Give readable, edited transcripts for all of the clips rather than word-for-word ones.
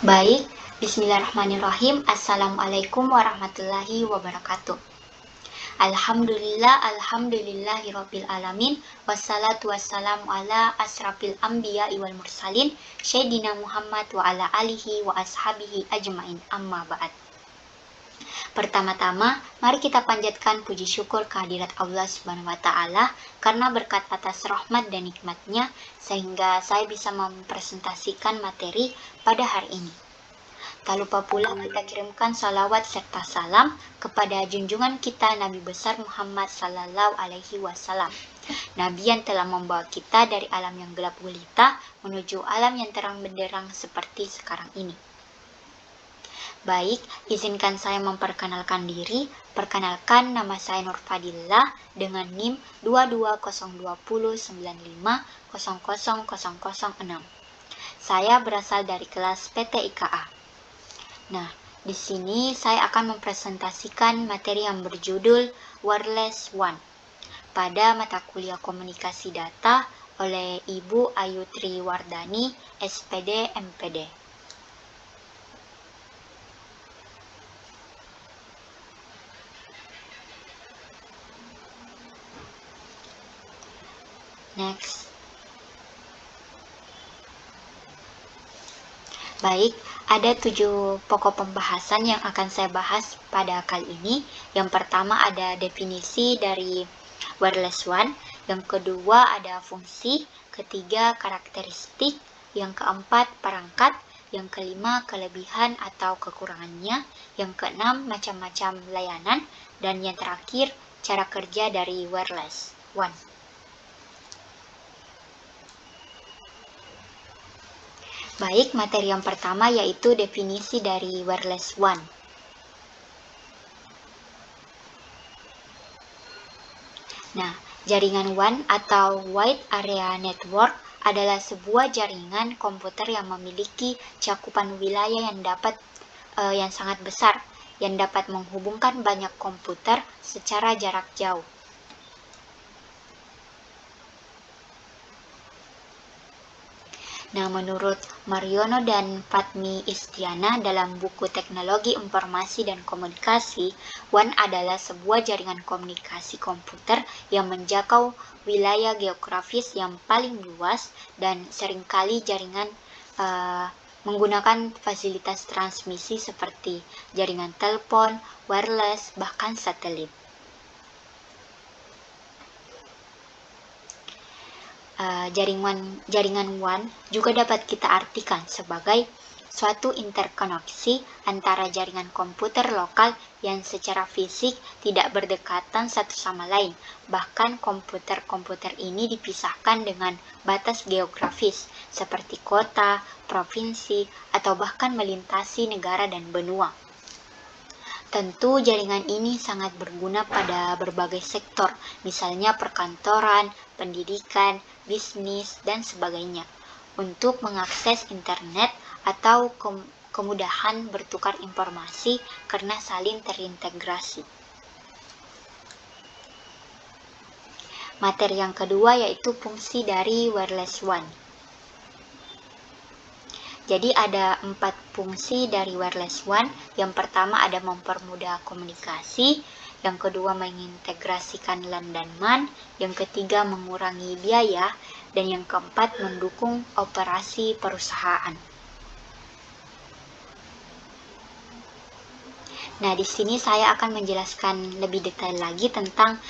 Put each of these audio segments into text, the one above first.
Baik, bismillahirrahmanirrahim. Assalamualaikum warahmatullahi wabarakatuh. Alhamdulillahirabbil alamin. Wassalatu wassalamu ala asrafil anbiya wal mursalin, Sayyidina Muhammad wa ala alihi wa ashabihi ajmain. Amma ba'd. Pertama-tama, mari kita panjatkan puji syukur kehadirat Allah Subhanahu wa taala karena berkat atas rahmat dan nikmatnya sehingga saya bisa mempresentasikan materi pada hari ini. Tak lupa pula kita kirimkan salawat serta salam kepada junjungan kita Nabi besar Muhammad Sallallahu Alaihi Wasallam, Nabi yang telah membawa kita dari alam yang gelap gulita menuju alam yang terang benderang seperti sekarang ini. Baik, izinkan saya memperkenalkan diri. Perkenalkan, nama saya Nur Fadillah dengan NIM 2202095000006. Saya berasal dari kelas PTIKA. Nah, di sini saya akan mempresentasikan materi yang berjudul Wireless One pada mata kuliah Komunikasi Data oleh Ibu Ayu Triwardani, SPD MPD. Next. Baik, ada 7 pokok pembahasan yang akan saya bahas pada kali ini. Yang pertama ada definisi dari wireless one, yang kedua ada fungsi, ketiga karakteristik, yang keempat perangkat, yang kelima kelebihan atau kekurangannya, yang keenam macam-macam layanan, dan yang terakhir cara kerja dari wireless one. Baik, materi yang pertama yaitu definisi dari wireless one. Nah, jaringan WAN atau Wide Area Network adalah sebuah jaringan komputer yang memiliki cakupan wilayah yang sangat besar, yang dapat menghubungkan banyak komputer secara jarak jauh. Nah, menurut Mariono dan Fatmi Istiana dalam buku Teknologi Informasi dan Komunikasi, WAN adalah sebuah jaringan komunikasi komputer yang menjangkau wilayah geografis yang paling luas dan seringkali jaringan menggunakan fasilitas transmisi seperti jaringan telepon, wireless, bahkan satelit. Jaringan WAN juga dapat kita artikan sebagai suatu interkoneksi antara jaringan komputer lokal yang secara fisik tidak berdekatan satu sama lain. Bahkan komputer-komputer ini dipisahkan dengan batas geografis seperti kota, provinsi, atau bahkan melintasi negara dan benua. Tentu jaringan ini sangat berguna pada berbagai sektor, misalnya perkantoran, pendidikan, bisnis, dan sebagainya, untuk mengakses internet atau kemudahan bertukar informasi karena saling terintegrasi. Materi yang kedua yaitu fungsi dari wireless one. Jadi ada 4 fungsi dari wireless one. Yang pertama ada mempermudah komunikasi, yang kedua mengintegrasikan LAN dan MAN, yang ketiga mengurangi biaya, dan yang keempat mendukung operasi perusahaan. Nah, di sini saya akan menjelaskan lebih detail lagi tentang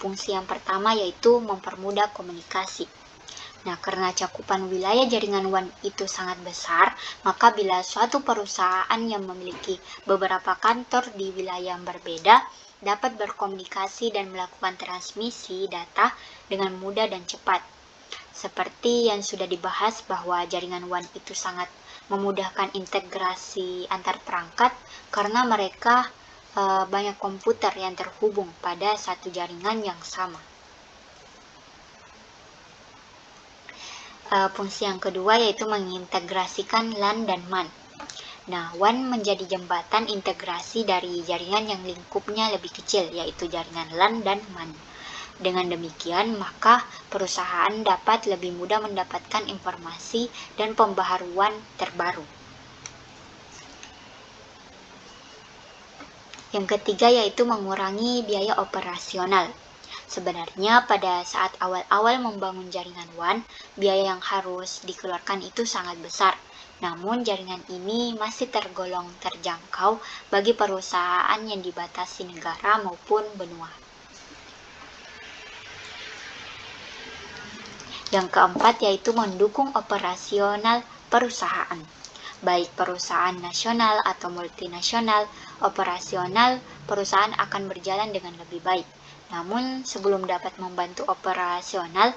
fungsi yang pertama yaitu mempermudah komunikasi. Nah, karena cakupan wilayah jaringan WAN itu sangat besar, maka bila suatu perusahaan yang memiliki beberapa kantor di wilayah yang berbeda dapat berkomunikasi dan melakukan transmisi data dengan mudah dan cepat. Seperti yang sudah dibahas bahwa jaringan WAN itu sangat memudahkan integrasi antar perangkat karena mereka banyak komputer yang terhubung pada satu jaringan yang sama. Fungsi yang kedua yaitu mengintegrasikan LAN dan MAN. Nah, WAN menjadi jembatan integrasi dari jaringan yang lingkupnya lebih kecil, yaitu jaringan LAN dan MAN. Dengan demikian, maka perusahaan dapat lebih mudah mendapatkan informasi dan pembaharuan terbaru. Yang ketiga yaitu mengurangi biaya operasional. Sebenarnya pada saat awal-awal membangun jaringan WAN, biaya yang harus dikeluarkan itu sangat besar. Namun jaringan ini masih tergolong terjangkau bagi perusahaan yang dibatasi negara maupun benua. Yang keempat yaitu mendukung operasional perusahaan. Baik perusahaan nasional atau multinasional, operasional perusahaan akan berjalan dengan lebih baik. Namun sebelum dapat membantu operasional,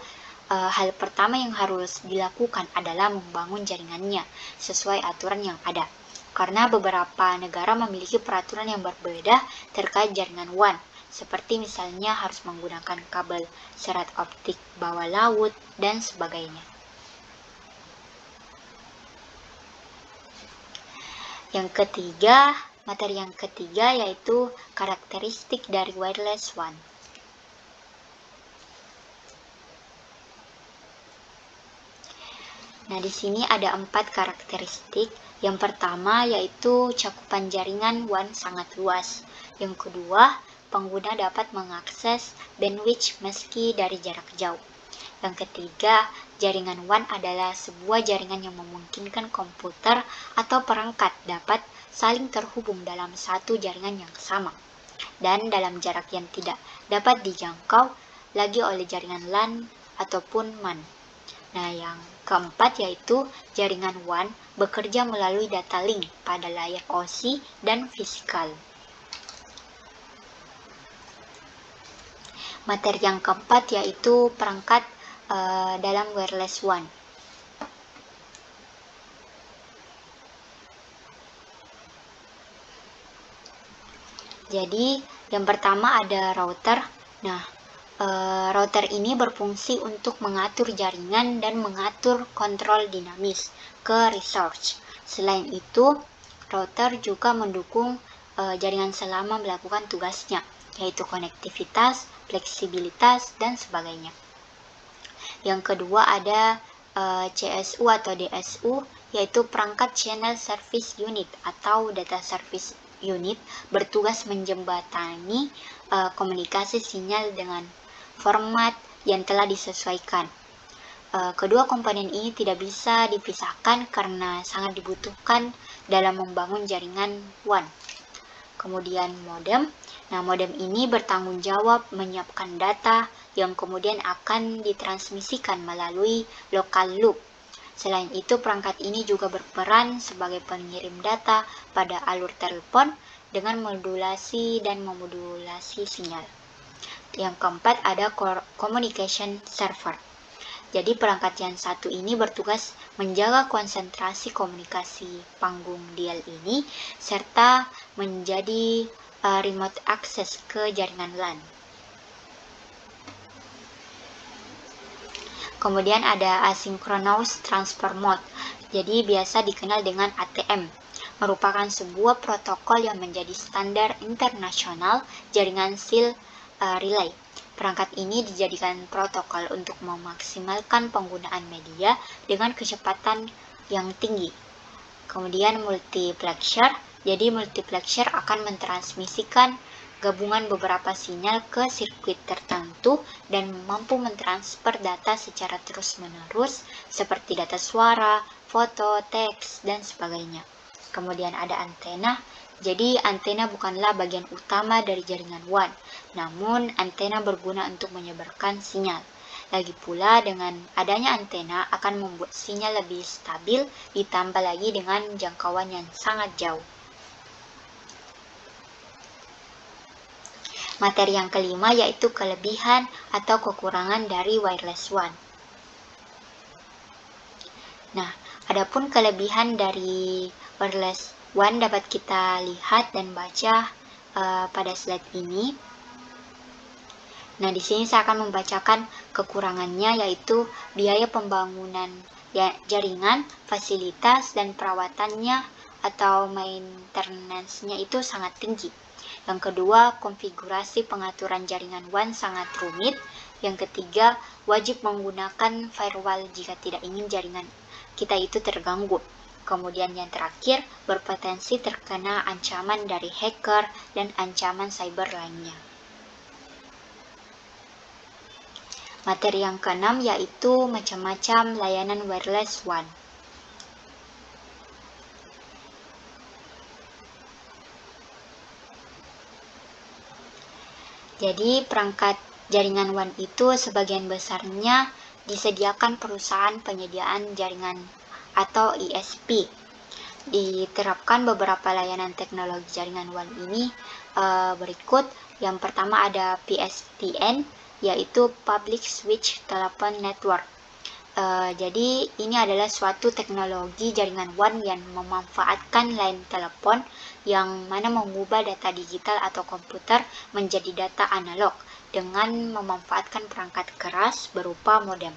hal pertama yang harus dilakukan adalah membangun jaringannya sesuai aturan yang ada. Karena beberapa negara memiliki peraturan yang berbeda terkait jaringan WAN, seperti misalnya harus menggunakan kabel serat optik bawah laut dan sebagainya. Materi yang ketiga yaitu karakteristik dari wireless WAN. Nah, di sini ada 4 karakteristik. Yang pertama yaitu cakupan jaringan WAN sangat luas. Yang kedua, pengguna dapat mengakses bandwidth meski dari jarak jauh. Yang ketiga, jaringan WAN adalah sebuah jaringan yang memungkinkan komputer atau perangkat dapat saling terhubung dalam satu jaringan yang sama dan dalam jarak yang tidak dapat dijangkau lagi oleh jaringan LAN ataupun MAN. Nah, yang keempat yaitu jaringan WAN bekerja melalui data link pada layar OSI dan fisikal. Materi yang keempat yaitu perangkat dalam wireless WAN. Jadi, yang pertama ada router. Nah, router ini berfungsi untuk mengatur jaringan dan mengatur kontrol dinamis ke resource. Selain itu, router juga mendukung jaringan selama melakukan tugasnya, yaitu konektivitas, fleksibilitas, dan sebagainya. Yang kedua ada CSU atau DSU, yaitu perangkat Channel Service Unit atau Data Service Unit, bertugas menjembatani komunikasi sinyal dengan format yang telah disesuaikan. Kedua komponen ini tidak bisa dipisahkan karena sangat dibutuhkan dalam membangun jaringan WAN. Kemudian modem. Nah, modem ini bertanggung jawab menyiapkan data yang kemudian akan ditransmisikan melalui local loop. Selain itu, perangkat ini juga berperan sebagai pengirim data pada alur telepon dengan modulasi dan memodulasi sinyal. Yang keempat ada communication server. Jadi perangkat yang satu ini bertugas menjaga konsentrasi komunikasi panggung dial ini serta menjadi remote access ke jaringan LAN. Kemudian ada asynchronous transfer mode. Jadi biasa dikenal dengan ATM. Merupakan sebuah protokol yang menjadi standar internasional jaringan SIL relay. Perangkat ini dijadikan protokol untuk memaksimalkan penggunaan media dengan kecepatan yang tinggi. Kemudian multiplexer. Jadi multiplexer akan mentransmisikan gabungan beberapa sinyal ke sirkuit tertentu dan mampu mentransfer data secara terus-menerus seperti data suara, foto, teks, dan sebagainya. Kemudian ada antena. Jadi antena bukanlah bagian utama dari jaringan WAN, namun antena berguna untuk menyebarkan sinyal. Lagi pula dengan adanya antena akan membuat sinyal lebih stabil, ditambah lagi dengan jangkauan yang sangat jauh. Materi yang kelima yaitu kelebihan atau kekurangan dari wireless WAN. Nah, adapun kelebihan dari wireless WAN dapat kita lihat dan baca pada slide ini. Nah, di sini saya akan membacakan kekurangannya yaitu biaya pembangunan jaringan, fasilitas dan perawatannya atau maintenance-nya itu sangat tinggi. Yang kedua, konfigurasi pengaturan jaringan WAN sangat rumit. Yang ketiga, wajib menggunakan firewall jika tidak ingin jaringan kita itu terganggu. Kemudian yang terakhir, berpotensi terkena ancaman dari hacker dan ancaman cyber lainnya. Materi yang keenam yaitu macam-macam layanan wireless WAN. Jadi perangkat jaringan WAN itu sebagian besarnya disediakan perusahaan penyediaan jaringan atau ISP. Diterapkan beberapa layanan teknologi jaringan WAN ini berikut. Yang pertama ada PSTN, yaitu Public Switch Telephone Network. Jadi ini adalah suatu teknologi jaringan WAN yang memanfaatkan line telepon yang mana mengubah data digital atau komputer menjadi data analog dengan memanfaatkan perangkat keras berupa modem.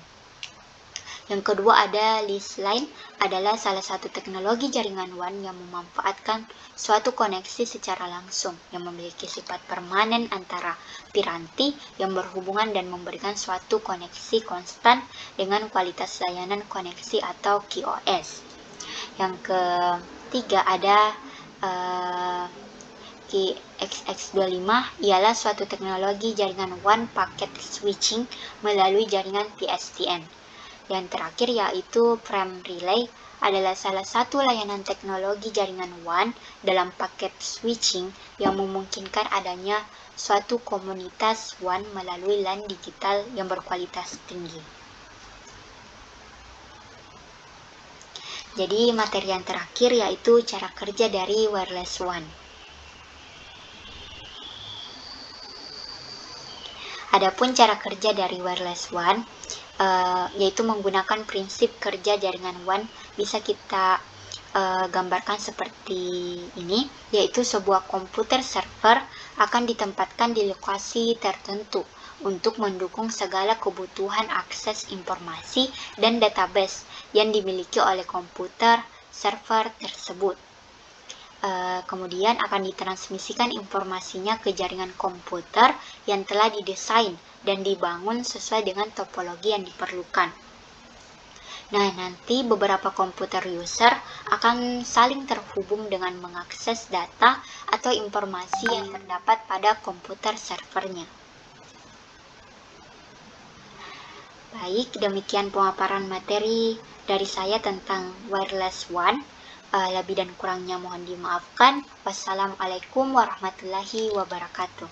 Yang kedua ada lease-line, adalah salah satu teknologi jaringan WAN yang memanfaatkan suatu koneksi secara langsung yang memiliki sifat permanen antara piranti yang berhubungan dan memberikan suatu koneksi konstan dengan kualitas layanan koneksi atau QoS. Yang ketiga ada QXX25, ialah suatu teknologi jaringan WAN packet switching melalui jaringan PSTN. Yang terakhir yaitu frame relay, adalah salah satu layanan teknologi jaringan WAN dalam paket switching yang memungkinkan adanya suatu komunitas WAN melalui LAN digital yang berkualitas tinggi. Jadi materi yang terakhir yaitu cara kerja dari wireless WAN. Adapun cara kerja dari wireless WAN yaitu menggunakan prinsip kerja jaringan WAN, bisa kita gambarkan seperti ini, yaitu sebuah komputer server akan ditempatkan di lokasi tertentu untuk mendukung segala kebutuhan akses informasi dan database yang dimiliki oleh komputer server tersebut. Kemudian akan ditransmisikan informasinya ke jaringan komputer yang telah didesain dan dibangun sesuai dengan topologi yang diperlukan. Nah, nanti beberapa komputer user akan saling terhubung dengan mengakses data atau informasi yang terdapat pada komputer servernya. Baik, demikian pemaparan materi dari saya tentang wireless WAN. Lebih dan kurangnya mohon dimaafkan. Wassalamualaikum warahmatullahi wabarakatuh.